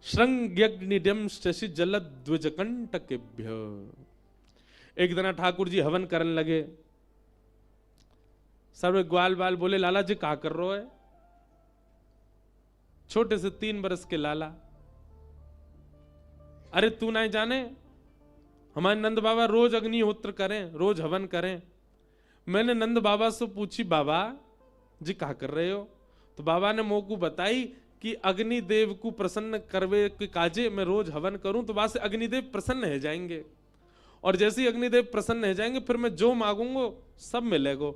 श्रृंग्यग्निड्यम शशि जलद्विजकंटकेभ्य। एक दिन ठाकुर जी हवन करने लगे। सर्वे ग्वाल बाल बोले, लाला जी क्या कर रहे हो? छोटे से 3 बरस के लाला, अरे तू नहीं जाने हमारे नंद बाबा रोज अग्निहोत्र करें, रोज हवन करें। मैंने नंद बाबा से पूछी, बाबा जी क्या कर रहे हो? तो बाबा ने मोकू बताई कि अग्निदेव को प्रसन्न करवे के काजे मैं रोज हवन करूं तो वहां से अग्निदेव प्रसन्न हो जाएंगे, और जैसे ही अग्निदेव प्रसन्न हो जाएंगे फिर मैं जो मांगूंगा सब मिलेगा।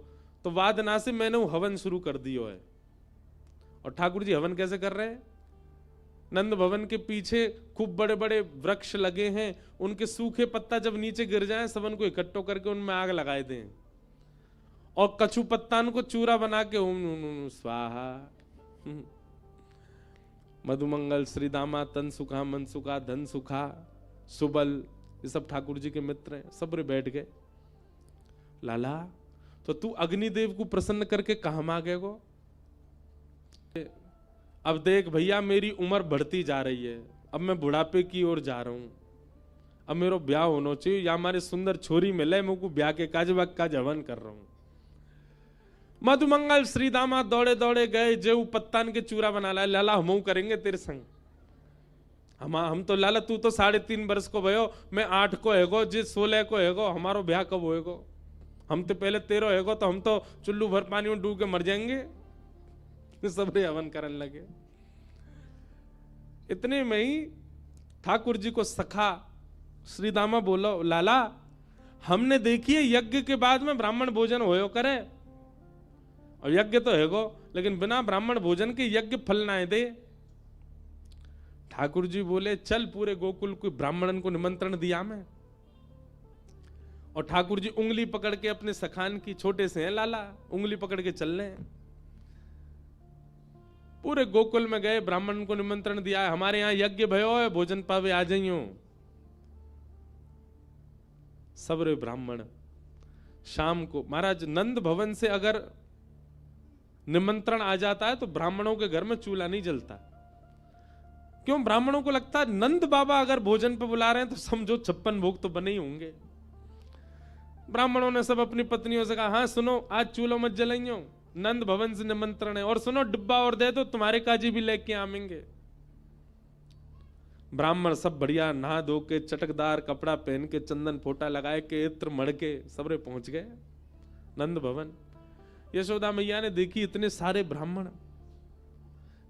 तो वादना से मैंने वो हवन शुरू कर दिया है। और ठाकुर जी हवन कैसे कर रहे हैं? नंद भवन के पीछे खूब बड़े बड़े वृक्ष लगे हैं, उनके सूखे पत्ता जब नीचे गिर जाएं सबन को इकट्ठो करके उनमें आग लगाए दें, और कछु पत्तान को चूरा बना के ओम स्वाहा मधुमंगल श्री दामा तन सुखा मन सुखा धन सुखा सुबल, ये सब ठाकुर जी के मित्र हैं। सब रे बैठ गए। लाला तो तू अग्निदेव को प्रसन्न करके कहां मांगेगो? अब देख भैया मेरी उम्र बढ़ती जा रही है, अब मैं बुढ़ापे की ओर जा रहा हूं, अब मेरा ब्याह होना चाहिए, या हमारे सुंदर छोरी मिले मुझको ब्याह के काज हवन कर रहा हूं। मधुमंगल श्री दामा दौड़े दौड़े गए, जो पत्तान के चूरा बना लाया। लाला हम करेंगे तेरे संग, हम तो लाला तू तो 3.5 वर्ष को भयो, मैं 8 को हैगो, जे 16 को हैगो, हमारो ब्याह कब होएगो? हम तो पहले 13 हैगो, तो हम तो चुल्लू भर पानी में डूब के मर जाएंगे। सब हवन करने लगे। इतने में ही ठाकुर जी को सखा श्री दामा बोलो, लाला हमने देखिए यज्ञ के बाद में ब्राह्मण भोजन होयो करे, और यज्ञ तो है गो, लेकिन बिना ब्राह्मण भोजन के यज्ञ फल ना दे। ठाकुर जी बोले, चल पूरे गोकुल को ब्राह्मणन को निमंत्रण दिया मैं। और ठाकुर जी उंगली पकड़ के अपने सखान की, छोटे से हैं लाला, उंगली पकड़ के चल रहे हैं। पूरे गोकुल में गए, ब्राह्मण को निमंत्रण दिया है, हमारे यहां यज्ञ भयो है, भोजन पावे आ जाइयो। सब रे ब्राह्मण शाम को, महाराज नंद भवन से अगर निमंत्रण आ जाता है तो ब्राह्मणों के घर में चूल्हा नहीं जलता। क्यों? ब्राह्मणों को लगता है नंद बाबा अगर भोजन पे बुला रहे हैं तो समझो 56 भोग तो बने ही होंगे। ब्राह्मणों ने सब अपनी पत्नियों से कहा, हाँ सुनो आज चूल्हा मत जलाइयो, नंद भवन से निमंत्रण है, और सुनो डिब्बा और दे दो, तुम्हारे काजी भी लेके आवेंगे। ब्राह्मण सब बढ़िया नहा धो के, चटकदार कपड़ा पहन के, चंदन फोटा लगाए के, इत्र मड़ के सबरे पहुंच गए नंद भवन। यशोदा मैया ने देखी इतने सारे ब्राह्मण,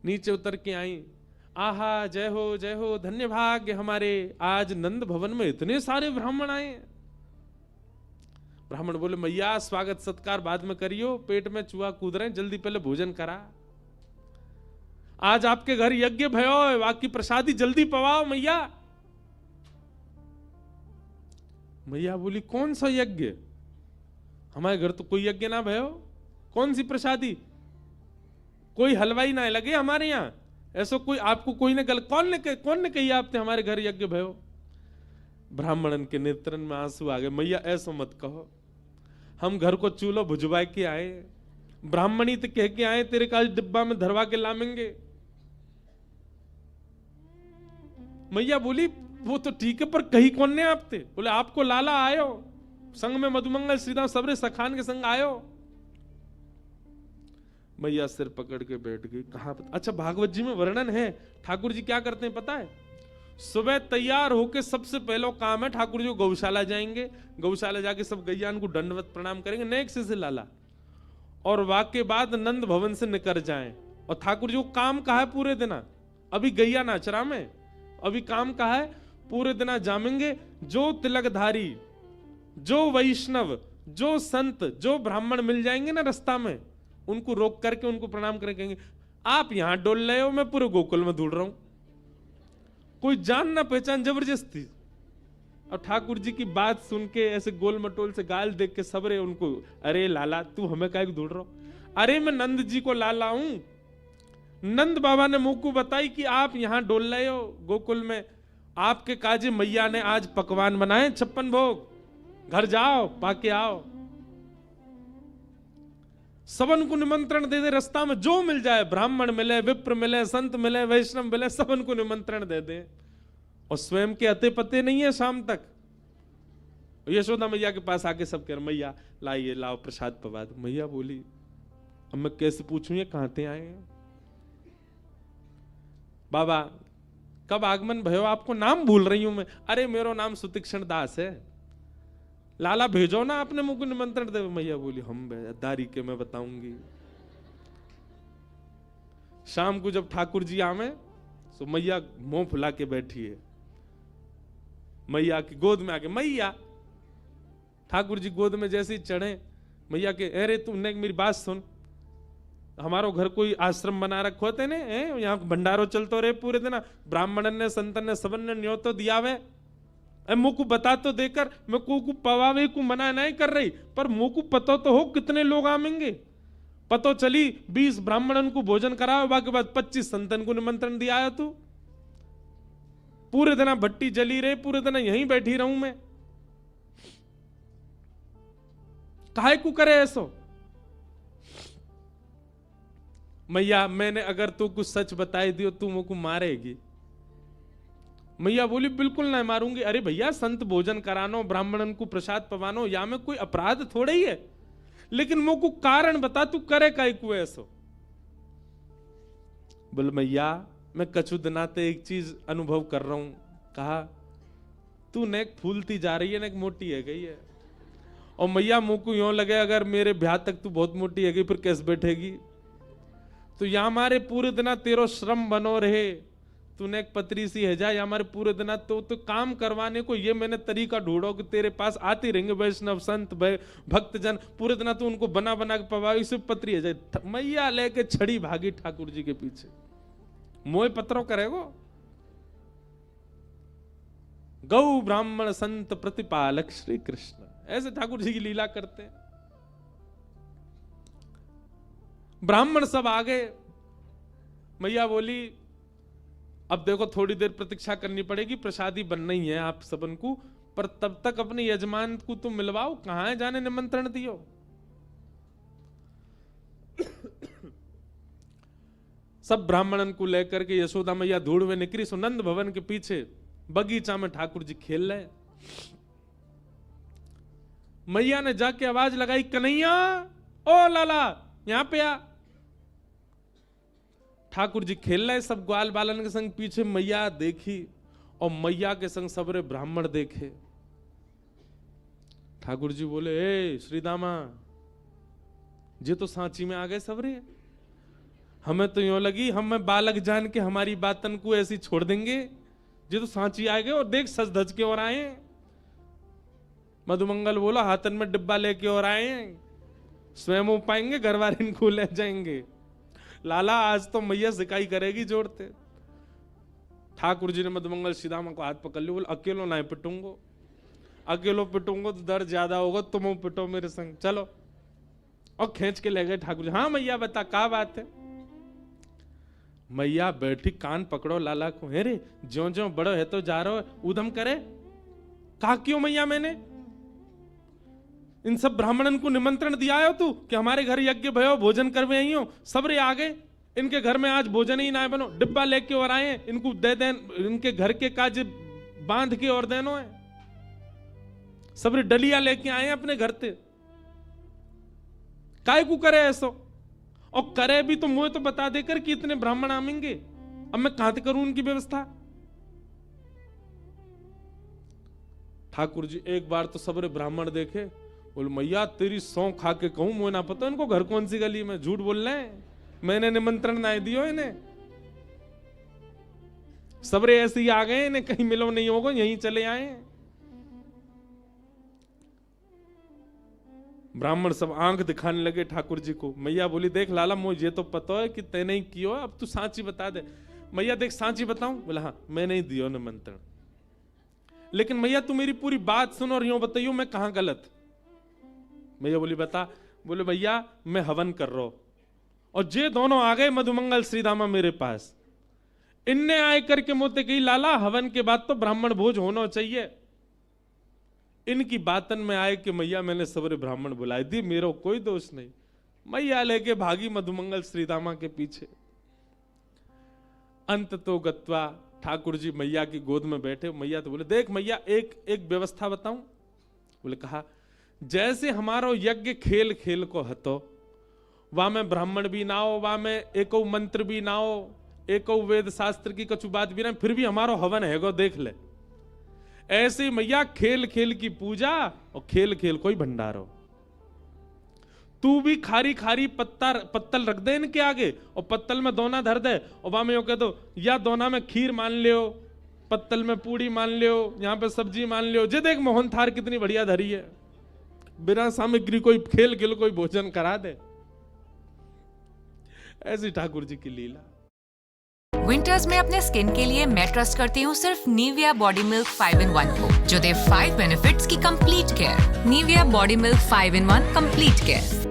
नीचे उतर के आई, आहा जय हो धन्य भाग्य हमारे, आज नंद भवन में इतने सारे ब्राह्मण आए। ब्राह्मण बोले, मैया स्वागत सत्कार बाद में करियो, पेट में चूहा कूद रहे, जल्दी पहले भोजन करा। आज आपके घर यज्ञ भयो, बाकी प्रसादी जल्दी पवाओ मैया। मैया बोली, कौन सा यज्ञ? हमारे घर तो कोई यज्ञ ना भयो, कौन सी प्रसादी? कोई हलवाई ना लगे हमारे यहां, ऐसा कोई आपको कोई ने कौन ने कही आपने हमारे घर यज्ञ भयो? ब्राह्मणन के नेत्रन में आंसू आ गए। मैया ऐसा मत कहो, हम घर को चूल्हा भुजवा के आए, ब्राह्मणी तो कह के आए, तेरे का डिब्बा में धरवा के लामेंगे। मैया बोली, वो तो ठीक है, पर कही कौन ने आपते? बोले, आपको लाला आयो, संग में मधुमंगल श्रीदाम सबरे सखान के संग आयो। मैया सिर पकड़ के बैठ गई। कहा? अच्छा भागवत जी में वर्णन है, ठाकुर जी क्या करते हैं पता है? सुबह तैयार होके सबसे पहला काम है ठाकुर जी गौशाला जाएंगे, गौशाला जाके सब गैयान को दंडवत प्रणाम करेंगे, नेक्स्ट से लाला, और वाके बाद नंद भवन से निकल जाएं। और ठाकुर जी को काम कहा है पूरे दिन, अभी गैया नाचरा में, अभी काम कहा है पूरे दिन जामेंगे। जो तिलकधारी, जो वैष्णव, जो संत, जो ब्राह्मण मिल जाएंगे ना रास्ता में, उनको रोक करके उनको प्रणाम करके कहेंगे, आप यहां डोल रहे हो, मैं पूरे गोकुल में ढूंढ रहा हूं, कोई जान ना पहचान जबरदस्ती। और ठाकुर जी की बात सुन के ऐसे गोल मटोल से गाल देख के सबरे उनको, अरे लाला तू हमें काहे ढूंढ रहा हो? अरे मैं नंद जी को लाला हूं, नंद बाबा ने मुझको बताई कि आप यहां डोल रहे हो गोकुल में, आपके काजे मैया ने आज पकवान बनाए 56 भोग, घर जाओ पाके आओ। सबन को निमंत्रण दे दे, रास्ता में जो मिल जाए, ब्राह्मण मिले, विप्र मिले, संत मिले, वैष्णव मिले, सबन को निमंत्रण दे दे। और स्वयं के अते पते नहीं है शाम तक। यशोदा मैया के पास आके सब कह रहे, मैया लाइए, लाओ प्रसाद पवा दो। मैया बोली, अब मैं कैसे पूछूं ये कहां से आए हैं? बाबा कब आगमन भयो, आपको नाम भूल रही हूं मैं। अरे मेरो नाम सुतीक्षण दास है। लाला भेजो ना, आपने मुझको निमंत्रण दे। मैया बोली, हम दारी के मैं बताऊंगी। शाम को जब ठाकुर जी आवे तो मैया मुंह फुला के बैठी है। मैया की गोद में आके, मैया, ठाकुर जी गोद में जैसे ही चढ़े, मैया के, अरे तुमने मेरी बात सुन, हमारो घर कोई आश्रम बना रखो थे ने, यहाँ भंडारो चलतो रहे पूरे दिन, ब्राह्मणन ने संतन ने सबन ने न्योतो दिया वे, मुंह को बता तो देकर, मैं को पवावे को मना नहीं कर रही, पर मुंह को पतो तो हो कितने लोग आवेंगे। पतो चली 20 ब्राह्मणन को भोजन कराओ, बाकी बाद 25 संतन को निमंत्रण दिया है। तू पूरे दिन भट्टी जली रहे, पूरे दिन यहीं बैठी रहूं मैं, काहे को करे ऐसो? मैया मैंने अगर तू कुछ सच बताई दियो तू मुझको मारेगी। मैया बोली, बिल्कुल नहीं मारूंगी। अरे भैया, संत भोजन करानो, ब्राह्मणन को प्रसाद पवानो, या में कोई अपराध थोड़े ही है, लेकिन मुझको कारण बता, तू करे काहे को ऐसो? बोल, मैया मैं कछु दिनाते एक चीज अनुभव कर रहा हूं। कहा, तू नेक फूलती जा रही है, नेक मोटी है गई है। और मैया मुंह को यूं लगे, अगर मेरे ब्याह तक तू बहुत मोटी है गई, फिर कैसे बैठेगी? तो या हमारे पूरे दिना तेरो श्रम बनो रहे, तूने एक पतरी सी है जा, या हमारे पूरे दिना तो काम करवाने को ये मैंने तरीका ढूंढो कि तेरे पास आते रहेंगे वैष्णव संत भक्तजन, पूरे दिना तू उनको बना बना के पवा, इसे पतरी है जाए। मैया लेके छड़ी भागी ठाकुर जी के पीछे, मोह पत्रों करेगो। गौ ब्राह्मण संत प्रतिपालक श्री कृष्ण, ऐसे ठाकुर जी की लीला करते हैं। ब्राह्मण सब आ गए। मैया बोली, अब देखो थोड़ी देर प्रतीक्षा करनी पड़ेगी, प्रसादी बनना ही है आप सबन को, पर तब तक अपने यजमान को तुम मिलवाओ, कहां है जाने निमंत्रण दियो। सब ब्राह्मणन को लेकर के यशोदा मैया धूड़ में निकली। सुनंद भवन के पीछे बगीचा में ठाकुर जी खेल रहे। मैया ने जाके आवाज लगाई, कन्हैया, ओ लाला यहां पे आ। ठाकुर जी खेल रहे, सब ग्वाल बालन के संग पीछे मैया देखी, और मैया के संग सबरे ब्राह्मण देखे। ठाकुर जी बोले, ए श्रीदामा, जे तो सांची में आ गए सबरे। हमें तो यूं लगी हमें बालक जान के हमारी बातन को ऐसी छोड़ देंगे, जे तो सांची आ गए, और देख सज धज के और आए। मधुमंगल बोला, हाथन में डिब्बा लेके और आए, स्वयं हो पाएंगे, घर वाले इनको ले जाएंगे। लाला आज तो मैया सिकाई करेगी जोड़ते। ठाकुर जी ने मधुमंगल श्रीदामा को हाथ पकड़ लिया, बोले, अकेलो ना पिटूंगो, अकेलो पिटूंगो तो दर्द ज्यादा होगा, तुम पिटो मेरे संग, चलो। और खींच के ले गए ठाकुर जी। हाँ मैया बता, क्या बात है? मैया बैठी, कान पकड़ो लाला को, हे रे ज्यो ज्यो बड़ो है तो जा रहा है, उधम करे। कहा, क्यों मैया? मैंने इन सब ब्राह्मणन को निमंत्रण दिया है तू कि हमारे घर यज्ञ भयो, भोजन करवे आई हो, सबरे आ गए, इनके घर में आज भोजन ही ना बनो, डिब्बा लेके और आए, इनको दे दें, इनके घर के काज बांध के और देनो है, सबरे डलिया लेके आए अपने घर से। काय को करे ऐसो? और करे भी तो मुझे तो बता देकर कि इतने ब्राह्मण आमेंगे, अब मैं कहां से करूं उनकी व्यवस्था? ठाकुर जी एक बार तो सबरे ब्राह्मण देखे, बोल मैया तेरी सौ खा के कहूं, मुझे ना पता इनको घर कौन सी गली में, झूठ बोल रहे हैं, मैंने निमंत्रण ना दियो इन्हें, सबरे ऐसे ही आ गए, इन्हें कहीं मिलो नहीं होगा, यहीं चले आए। ब्राह्मण सब आंख दिखाने लगे ठाकुर जी को। मैया बोली, देख लाला, मुझे तो पता है कि तैने ही कियो, अब तू सांची बता दे। मैया देख सांची बताऊं? बोला, हाँ मैंने ही दियो निमंत्रण, लेकिन मैया तू मेरी पूरी बात सुन और यूं बताइयो मैं कहां गलत। मैया बोली, बता। बोले, भैया मैं हवन कर रहा हूं, और जे दोनों आ गए मधुमंगल श्रीदामा मेरे पास, इनने आए करके मोते कही, लाला हवन के बाद तो ब्राह्मण भोज होना चाहिए। इनकी बातन में आए कि मैया मैंने सबरे ब्राह्मण बुलाए दी, मेरा कोई दोष नहीं। मैया लेके भागी मधुमंगल श्रीदामा के पीछे। अंत तो गत्वा ठाकुर जी मैया की गोद में बैठे। मैया तो बोले, देख मैया, एक व्यवस्था बताऊं। बोले, कहा, जैसे हमारो यज्ञ खेल खेल को हतो, वहां में ब्राह्मण भी ना हो, वहां में एको मंत्र भी ना हो, एको वेद शास्त्र की कछु बात भी ना, फिर भी हमारो हवन है गो, देख ले। ऐसे मैया खेल खेल की पूजा और खेल खेल कोई भंडारो। तू भी खारी खारी पत्तल रख दे इनके आगे, और पत्तल में दोना धर दे, और वहां में यो कह दो, या दोना में खीर मान लियो, पत्तल में पूड़ी मान लियो, यहां पे सब्जी मान लियो। जे देख मोहन थार कितनी बढ़िया धरी है, बिना सामग्री कोई खेल खेल कोई भोजन करा दे। ऐसी ठाकुर जी की लीला। विंटर्स में अपने स्किन के लिए मैं ट्रस्ट करती हूँ सिर्फ निविया बॉडी मिल्क 5-in-1 को, जो दे 5 बेनिफिट्स की complete care. Nivea body milk 5-in-1 complete care.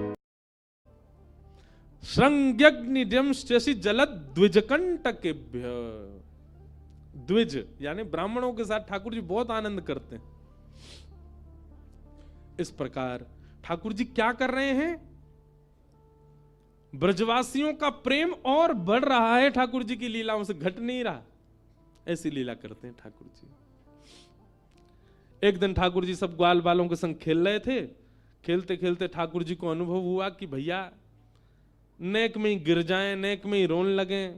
श्रृंग्यग्निजंश्चि जलद द्विजकंटकेभ्य। द्विज यानी ब्राह्मणों के साथ ठाकुर जी बहुत आनंद करते हैं। इस प्रकार ठाकुर जी क्या कर रहे हैं, ब्रजवासियों का प्रेम और बढ़ रहा है, ठाकुर जी की लीलाओं से घट नहीं रहा। ऐसी लीला करते हैं ठाकुर जी। एक दिन ठाकुर जी सब ग्वाल बालों के संग खेल रहे थे। खेलते खेलते ठाकुर जी को अनुभव हुआ कि भैया नेक में ही गिर जाएं, नेक में ही रोन लगे।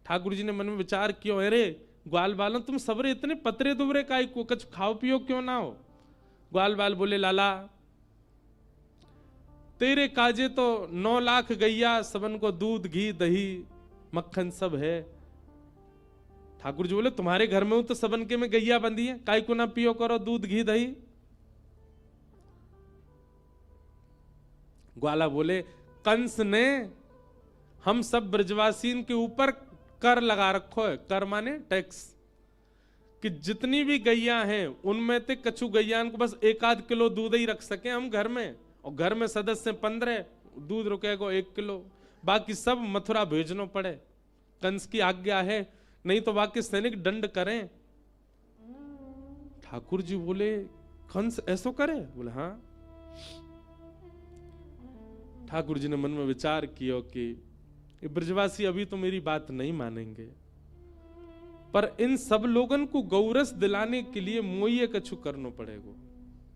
ठाकुर जी ने मन में विचार किया, अरे ग्वाल बालों, तुम सबरे इतने पतरे दुबरे काई को, कुछ खाओ पियो क्यों ना हो। ग्वाल बाल बोले, लाला तेरे काजे तो 9 लाख गैया, सबन को दूध घी दही मक्खन सब है। ठाकुर जी बोले, तुम्हारे घर में हूं तो सबन के में गैया बंधी है, काई को ना पियो करो दूध घी दही। ग्वाला बोले, कंस ने हम सब ब्रजवासीन के ऊपर कर लगा रखो है। कर माने टैक्स, कि जितनी भी गैया हैं उनमें से कछु गैयान को बस 1-8 किलो दूध ही रख सके हम घर में, और घर में सदस्य 15, दूध रुकेगा 1 किलो, बाकी सब मथुरा भेजनो पड़े। कंस की आज्ञा है, नहीं तो बाकी सैनिक दंड करें। ठाकुर जी बोले, कंस ऐसो करे? बोले हाँ। ठाकुर जी ने मन में विचार किया कि ये ब्रजवासी अभी तो मेरी बात नहीं मानेंगे, पर इन सब लोगन को गौरस दिलाने के लिए मोइये कछु करना पड़ेगा।